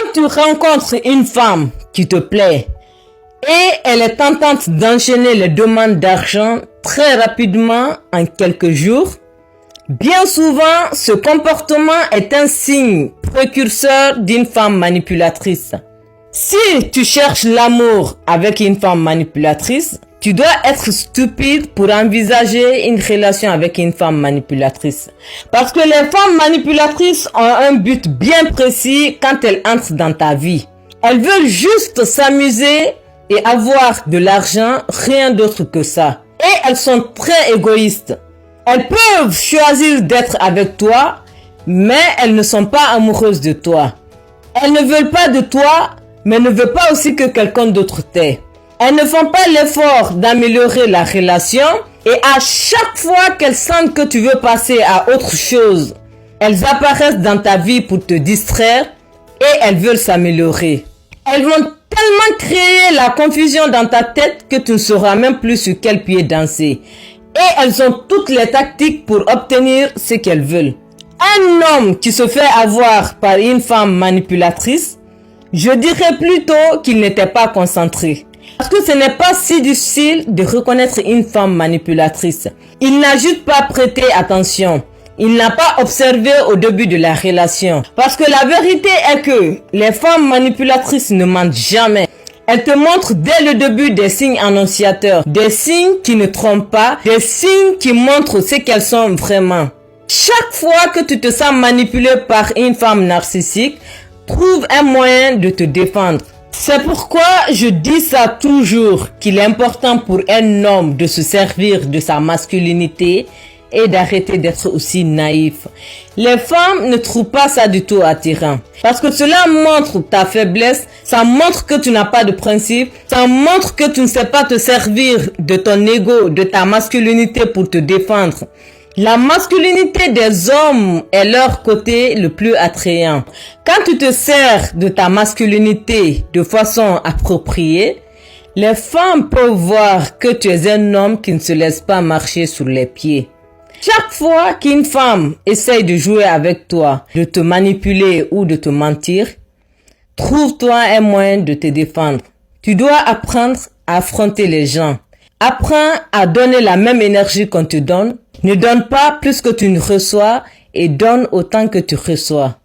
Quand tu rencontres une femme qui te plaît et elle est tentante d'enchaîner les demandes d'argent très rapidement en quelques jours, bien souvent ce comportement est un signe précurseur d'une femme manipulatrice. Si tu cherches l'amour avec une femme manipulatrice, tu dois être stupide pour envisager une relation avec une femme manipulatrice. Parce que les femmes manipulatrices ont un but bien précis quand elles entrent dans ta vie. Elles veulent juste s'amuser et avoir de l'argent, rien d'autre que ça. Et elles sont très égoïstes. Elles peuvent choisir d'être avec toi, mais elles ne sont pas amoureuses de toi. Elles ne veulent pas de toi, mais ne veulent pas aussi que quelqu'un d'autre t'aie. Elles ne font pas l'effort d'améliorer la relation et à chaque fois qu'elles sentent que tu veux passer à autre chose, elles apparaissent dans ta vie pour te distraire et elles veulent s'améliorer. Elles vont tellement créer la confusion dans ta tête que tu ne sauras même plus sur quel pied danser. Et elles ont toutes les tactiques pour obtenir ce qu'elles veulent. Un homme qui se fait avoir par une femme manipulatrice, je dirais plutôt qu'il n'était pas concentré. Parce que ce n'est pas si difficile de reconnaître une femme manipulatrice. Il n'a juste pas prêté attention. Il n'a pas observé au début de la relation. Parce que la vérité est que les femmes manipulatrices ne mentent jamais. Elles te montrent dès le début des signes annonciateurs, des signes qui ne trompent pas, des signes qui montrent ce qu'elles sont vraiment. Chaque fois que tu te sens manipulé par une femme narcissique, trouve un moyen de te défendre. C'est pourquoi je dis ça toujours, qu'il est important pour un homme de se servir de sa masculinité et d'arrêter d'être aussi naïf. Les femmes ne trouvent pas ça du tout attirant. Parce que cela montre ta faiblesse, ça montre que tu n'as pas de principe, ça montre que tu ne sais pas te servir de ton ego, de ta masculinité pour te défendre. La masculinité des hommes est leur côté le plus attrayant. Quand tu te sers de ta masculinité de façon appropriée, les femmes peuvent voir que tu es un homme qui ne se laisse pas marcher sur les pieds. Chaque fois qu'une femme essaye de jouer avec toi, de te manipuler ou de te mentir, trouve-toi un moyen de te défendre. Tu dois apprendre à affronter les gens. Apprends à donner la même énergie qu'on te donne. Ne donne pas plus que tu ne reçois et donne autant que tu reçois.